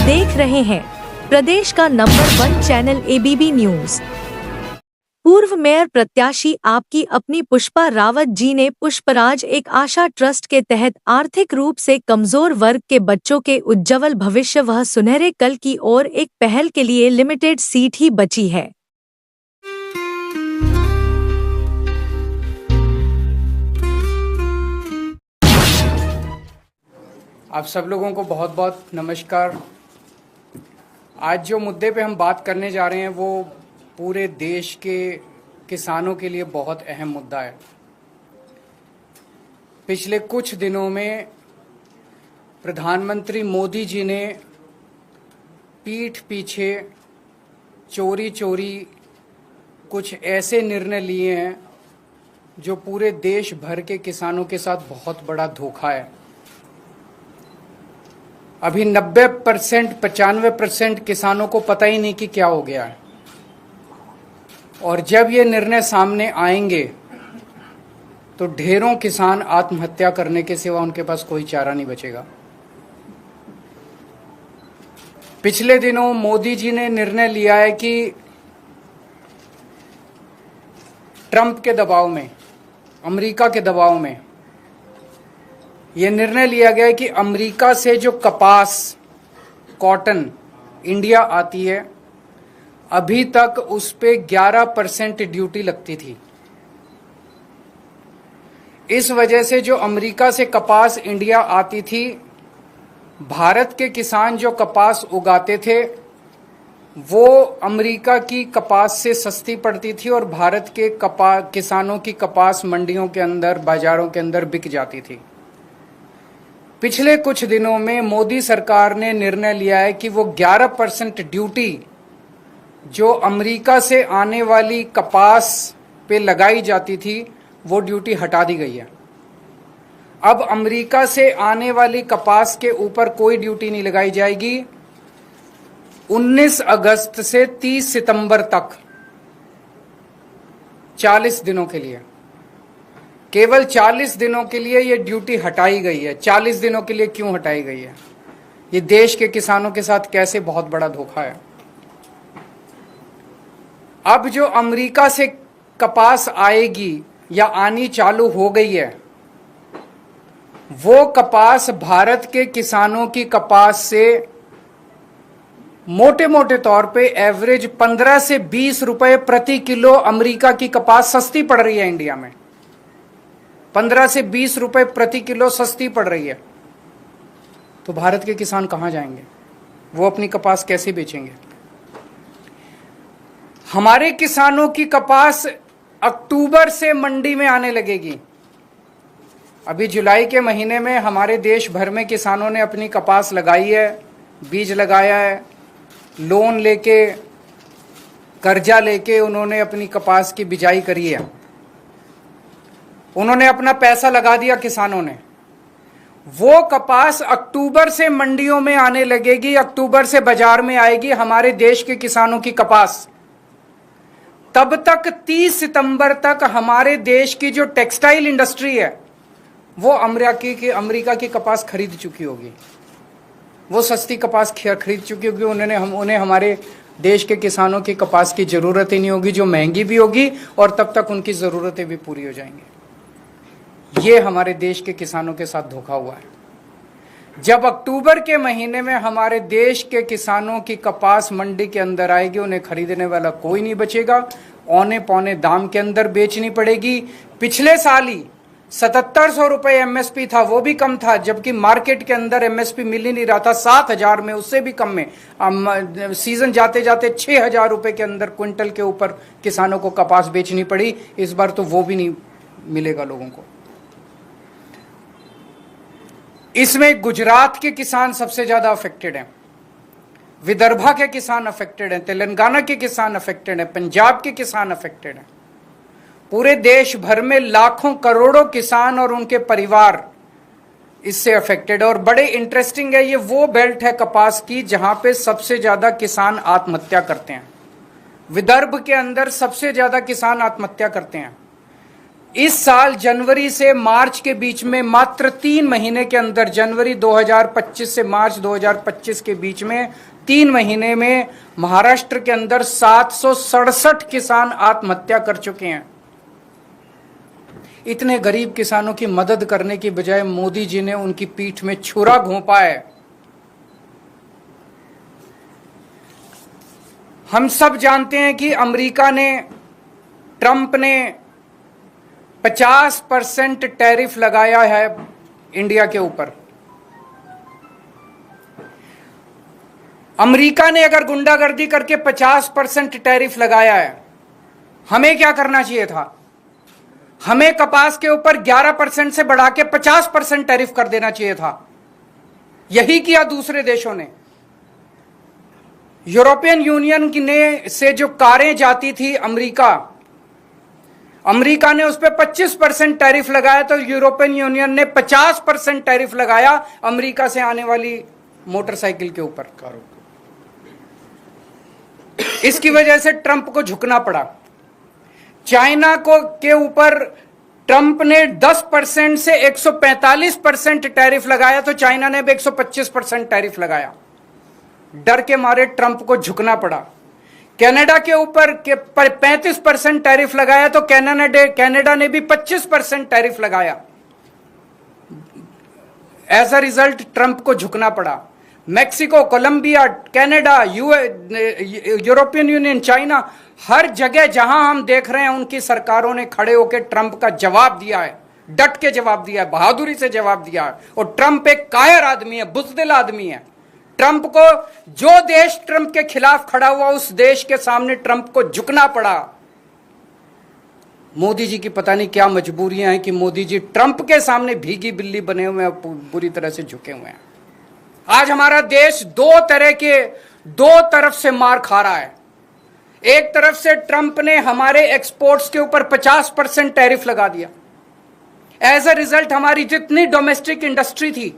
देख रहे हैं प्रदेश का नंबर 1 चैनल एबीपी न्यूज। पूर्व मेयर प्रत्याशी आपकी अपनी पुष्पा रावत जी ने पुष्पराज एक आशा ट्रस्ट के तहत आर्थिक रूप से कमजोर वर्ग के बच्चों के उज्ज्वल भविष्य व सुनहरे कल की ओर एक पहल के लिए लिमिटेड सीट ही बची है। आप सब लोगों को बहुत बहुत नमस्कार। आज जो मुद्दे पे हम बात करने जा रहे हैं वो पूरे देश के किसानों के लिए बहुत अहम मुद्दा है। पिछले कुछ दिनों में प्रधानमंत्री मोदी जी ने पीठ पीछे चोरी चोरी कुछ ऐसे निर्णय लिए हैं जो पूरे देश भर के किसानों के साथ बहुत बड़ा धोखा है। अभी 90% 95% किसानों को पता ही नहीं कि क्या हो गया है, और जब ये निर्णय सामने आएंगे तो ढेरों किसान आत्महत्या करने के सिवा उनके पास कोई चारा नहीं बचेगा। पिछले दिनों मोदी जी ने निर्णय लिया है कि ट्रंप के दबाव में, अमेरिका के दबाव में यह निर्णय लिया गया है कि अमेरिका से जो कपास, कॉटन इंडिया आती है, अभी तक उस पे 11% ड्यूटी लगती थी। इस वजह से जो अमेरिका से कपास इंडिया आती थी, भारत के किसान जो कपास उगाते थे वो अमेरिका की कपास से सस्ती पड़ती थी और भारत के किसानों की कपास मंडियों के अंदर, बाजारों के अंदर बिक जाती थी। पिछले कुछ दिनों में मोदी सरकार ने निर्णय लिया है कि वो 11% ड्यूटी जो अमेरिका से आने वाली कपास पे लगाई जाती थी वो ड्यूटी हटा दी गई है। अब अमेरिका से आने वाली कपास के ऊपर कोई ड्यूटी नहीं लगाई जाएगी। 19 अगस्त से 30 सितंबर तक 40 दिनों के लिए, केवल 40 दिनों के लिए ये ड्यूटी हटाई गई है। 40 दिनों के लिए क्यों हटाई गई है? ये देश के किसानों के साथ कैसे बहुत बड़ा धोखा है। अब जो अमेरिका से कपास आएगी या आनी चालू हो गई है, वो कपास भारत के किसानों की कपास से मोटे मोटे तौर पे एवरेज 15 से 20 रुपए प्रति किलो अमेरिका की कपास सस्ती पड़ रही है। इंडिया में 15 से 20 रुपए प्रति किलो सस्ती पड़ रही है। तो भारत के किसान कहां जाएंगे? वो अपनी कपास कैसे बेचेंगे? हमारे किसानों की कपास अक्टूबर से मंडी में आने लगेगी। अभी जुलाई के महीने में हमारे देश भर में किसानों ने अपनी कपास लगाई है, बीज लगाया है, लोन लेके, कर्जा लेके उन्होंने अपनी कपास की बिजाई करी है। उन्होंने अपना पैसा लगा दिया किसानों ने। वो कपास अक्टूबर से मंडियों में आने लगेगी, अक्टूबर से बाजार में आएगी हमारे देश के किसानों की कपास। तब तक 30 सितंबर तक हमारे देश की जो टेक्सटाइल इंडस्ट्री है वो अमेरिका की कपास खरीद चुकी होगी, वो सस्ती कपास खरीद चुकी होगी। उन्हें हमारे देश के किसानों की कपास की जरूरत ही नहीं होगी, जो महंगी भी होगी, और तब तक उनकी जरूरतें भी पूरी हो जाएंगी। ये हमारे देश के किसानों के साथ धोखा हुआ है। जब अक्टूबर के महीने में हमारे देश के किसानों की कपास मंडी के अंदर आएगी, उन्हें खरीदने वाला कोई नहीं बचेगा, औने पौने दाम के अंदर बेचनी पड़ेगी। पिछले साल ही 7700 रुपए एमएसपी था, वो भी कम था, जबकि मार्केट के अंदर एमएसपी मिल ही नहीं रहा था। 7000 में, उससे भी कम में सीजन जाते जाते 6000 रुपए के अंदर क्विंटल के ऊपर किसानों को कपास बेचनी पड़ी। इस बार तो वो भी नहीं मिलेगा लोगों को। इसमें गुजरात के किसान सबसे ज्यादा अफेक्टेड हैं, विदर्भा के किसान अफेक्टेड हैं, तेलंगाना के किसान अफेक्टेड हैं, पंजाब के किसान अफेक्टेड हैं। पूरे देश भर में लाखों करोड़ों किसान और उनके परिवार इससे अफेक्टेड है। और बड़े इंटरेस्टिंग है, ये वो बेल्ट है कपास की जहां पे सबसे ज्यादा किसान आत्महत्या करते हैं। विदर्भ के अंदर सबसे ज्यादा किसान आत्महत्या करते हैं। इस साल जनवरी से मार्च के बीच में मात्र 3 महीने के अंदर, जनवरी 2025 से मार्च 2025 के बीच में 3 महीने में महाराष्ट्र के अंदर 767 किसान आत्महत्या कर चुके हैं। इतने गरीब किसानों की मदद करने की बजाय मोदी जी ने उनकी पीठ में छुरा घोंपा है। हम सब जानते हैं कि अमेरिका ने, ट्रंप ने 50% टैरिफ लगाया है इंडिया के ऊपर। अमेरिका ने अगर गुंडागर्दी करके 50% टैरिफ लगाया है, हमें क्या करना चाहिए था? हमें कपास के ऊपर 11% से बढ़ा के 50% टैरिफ कर देना चाहिए था। यही किया दूसरे देशों ने। यूरोपियन यूनियन ने से जो कारें जाती थी अमेरिका ने उस पर 25% टैरिफ लगाया, तो यूरोपियन यूनियन ने 50% टैरिफ लगाया अमेरिका से आने वाली मोटरसाइकिल के ऊपर। इसकी वजह से ट्रंप को झुकना पड़ा। चाइना के ऊपर ट्रंप ने 10% से 145% टैरिफ लगाया, तो चाइना ने भी 125% टैरिफ लगाया। डर के मारे ट्रंप को झुकना पड़ा। कनाडा के ऊपर 35% टैरिफ लगाया, तो कनाडा ने भी 25% टैरिफ लगाया। एज अ रिजल्ट ट्रंप को झुकना पड़ा। Mexico, Colombia, Canada, European union, China, हर जगह जहां हम देख रहे हैं उनकी सरकारों ने खड़े होकर ट्रंप का जवाब दिया है, डट के जवाब दिया है, बहादुरी से जवाब दिया है। और ट्रंप एक कायर आदमी है, बुज़दिल आदमी है। ट्रंप को, जो देश ट्रंप के खिलाफ खड़ा हुआ, उस देश के सामने ट्रंप को झुकना पड़ा। मोदी जी की पता नहीं क्या मजबूरियां हैं कि मोदी जी ट्रंप के सामने भीगी बिल्ली बने हुए हैं, बुरी तरह से झुके हुए हैं। आज हमारा देश दो तरफ से मार खा रहा है। एक तरफ से ट्रंप ने हमारे एक्सपोर्ट्स के ऊपर 50% टैरिफ लगा दिया। एज अ रिजल्ट हमारी जितनी डोमेस्टिक इंडस्ट्री थी,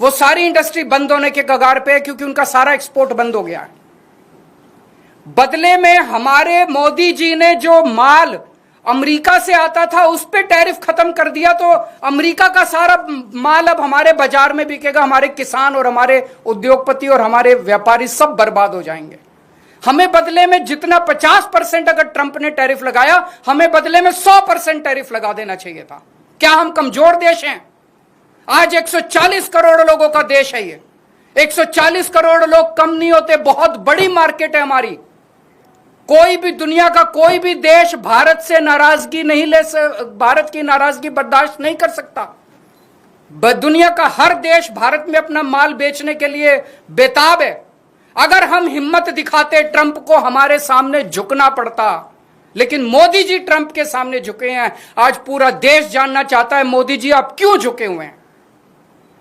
वो सारी इंडस्ट्री बंद होने के कगार पे है, क्योंकि उनका सारा एक्सपोर्ट बंद हो गया है। बदले में हमारे मोदी जी ने जो माल अमेरिका से आता था उस पे टैरिफ खत्म कर दिया, तो अमेरिका का सारा माल अब हमारे बाजार में बिकेगा। हमारे किसान और हमारे उद्योगपति और हमारे व्यापारी सब बर्बाद हो जाएंगे। हमें बदले में जितना 50% अगर ट्रंप ने टैरिफ लगाया, हमें बदले में 100% टैरिफ लगा देना चाहिए था। क्या हम कमजोर देश हैं? आज 140 करोड़ लोगों का देश है ये। 140 करोड़ लोग कम नहीं होते, बहुत बड़ी मार्केट है हमारी। कोई भी, दुनिया का कोई भी देश भारत से नाराजगी नहीं भारत की नाराजगी बर्दाश्त नहीं कर सकता। दुनिया का हर देश भारत में अपना माल बेचने के लिए बेताब है। अगर हम हिम्मत दिखाते, ट्रंप को हमारे सामने झुकना पड़ता, लेकिन मोदी जी ट्रंप के सामने झुके हैं। आज पूरा देश जानना चाहता है मोदी जी आप क्यों झुके हुए हैं।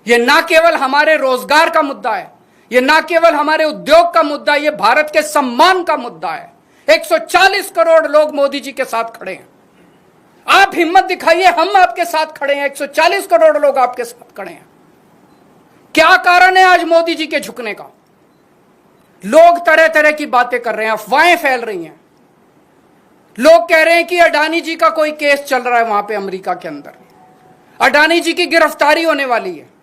यह ना केवल हमारे रोजगार का मुद्दा है, यह ना केवल हमारे उद्योग का मुद्दा है, यह भारत के सम्मान का मुद्दा है। 140 करोड़ लोग मोदी जी के साथ खड़े हैं। आप हिम्मत दिखाइए, हम आपके साथ खड़े हैं। 140 करोड़ लोग आपके साथ खड़े हैं। क्या कारण है आज मोदी जी के झुकने का? लोग तरह तरह की बातें कर रहे हैं, अफवाहें फैल रही हैं। लोग कह रहे हैं कि अडानी जी का कोई केस चल रहा है वहां पे अमेरिका के अंदर, अडानी जी की गिरफ्तारी होने वाली है।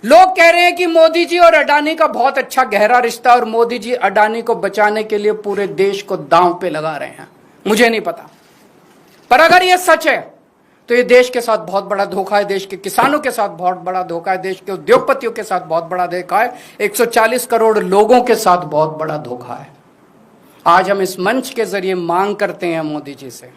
लोग कह रहे हैं कि मोदी जी और अडानी का बहुत अच्छा गहरा रिश्ता, और मोदी जी अडानी को बचाने के लिए पूरे देश को दांव पे लगा रहे हैं। मुझे नहीं पता, पर अगर यह सच है तो ये देश के साथ बहुत बड़ा धोखा है, देश के किसानों के साथ बहुत बड़ा धोखा है, देश के उद्योगपतियों के साथ बहुत बड़ा धोखा है, 140 करोड़ लोगों के साथ बहुत बड़ा धोखा है। आज हम इस मंच के जरिए मांग करते हैं मोदी जी से,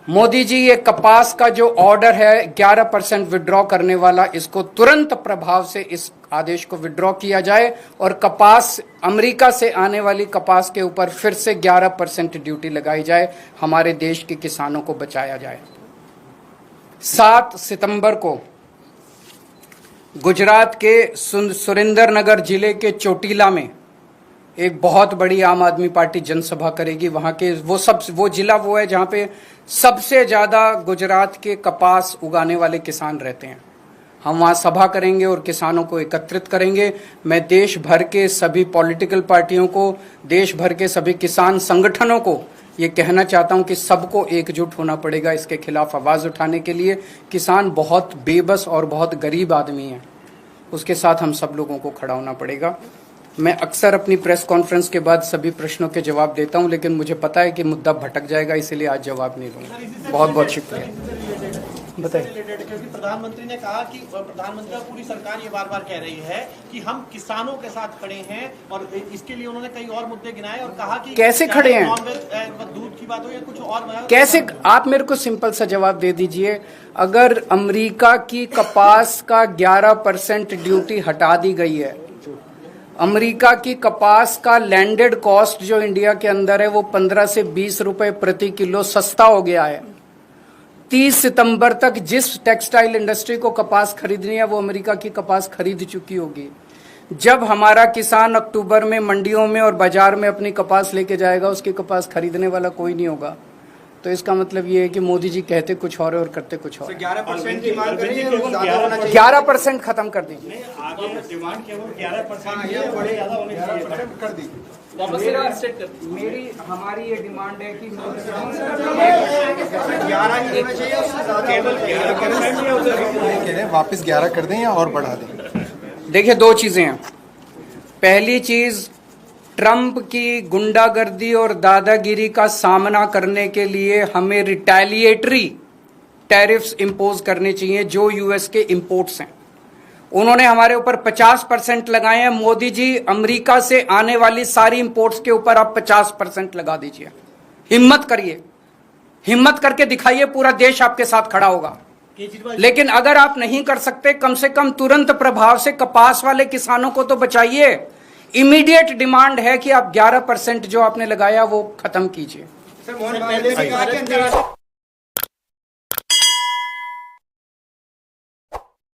मोदी जी ये कपास का जो ऑर्डर है 11% विड्रॉ करने वाला, इसको तुरंत प्रभाव से इस आदेश को विड्रॉ किया जाए और कपास, अमेरिका से आने वाली कपास के ऊपर फिर से 11% ड्यूटी लगाई जाए, हमारे देश के किसानों को बचाया जाए। 7 सितंबर को गुजरात के सुरेंद्रनगर जिले के चोटीला में एक बहुत बड़ी आम आदमी पार्टी जनसभा करेगी। वहां के वो जिला वो है जहां पे सबसे ज्यादा गुजरात के कपास उगाने वाले किसान रहते हैं। हम वहां सभा करेंगे और किसानों को एकत्रित करेंगे। मैं देश भर के सभी पॉलिटिकल पार्टियों को, देश भर के सभी किसान संगठनों को ये कहना चाहता हूं कि सबको एकजुट होना पड़ेगा इसके खिलाफ आवाज उठाने के लिए। किसान बहुत बेबस और बहुत गरीब आदमी है, उसके साथ हम सब लोगों को खड़ा होना पड़ेगा। मैं अक्सर अपनी प्रेस कॉन्फ्रेंस के बाद सभी प्रश्नों के जवाब देता हूं, लेकिन मुझे पता है कि मुद्दा भटक जाएगा, इसलिए आज जवाब नहीं दूंगा। बहुत बहुत शुक्रिया। बताइए। क्योंकि प्रधानमंत्री ने कहा कि प्रधानमंत्री और पूरी सरकार ये बार बार कह रही है कि हम किसानों के साथ खड़े हैं, और इसके लिए उन्होंने कई और मुद्दे गिनाए और कहा कि कैसे खड़े हैं, दूध की बात हो या कुछ और, कैसे? आप मेरे को सिंपल सा जवाब दे दीजिए। अगर अमेरिका की कपास का 11% ड्यूटी हटा दी गई है, अमेरिका की कपास का लैंडेड कॉस्ट जो इंडिया के अंदर है वो 15 से 20 रुपए प्रति किलो सस्ता हो गया है। 30 सितंबर तक जिस टेक्सटाइल इंडस्ट्री को कपास खरीदनी है वो अमेरिका की कपास खरीद चुकी होगी। जब हमारा किसान अक्टूबर में मंडियों में और बाजार में अपनी कपास लेके जाएगा, उसकी कपास खरीदने वाला कोई नहीं होगा। तो इसका मतलब ये है कि मोदी जी कहते कुछ और करते कुछ और। 11% की मांग कर रही है, 11% खत्म कर दी। मेरी हमारी ये डिमांड है कि वापस 11 कर दें या और बढ़ा दें। देखिए, दो चीजें हैं। पहली चीज, ट्रंप की गुंडागर्दी और दादागिरी का सामना करने के लिए हमें रिटेलिएटरी टैरिफ्स इंपोज करने चाहिए जो यूएस के इंपोर्ट्स हैं। उन्होंने हमारे ऊपर 50% लगाए हैं। मोदी जी, अमेरिका से आने वाली सारी इंपोर्ट्स के ऊपर आप 50% लगा दीजिए। हिम्मत करिए, हिम्मत करके दिखाइए, पूरा देश आपके साथ खड़ा होगा। लेकिन अगर आप नहीं कर सकते, कम से कम तुरंत प्रभाव से कपास वाले किसानों को तो बचाइए। इमीडिएट डिमांड है कि आप 11% जो आपने लगाया वो खत्म कीजिए।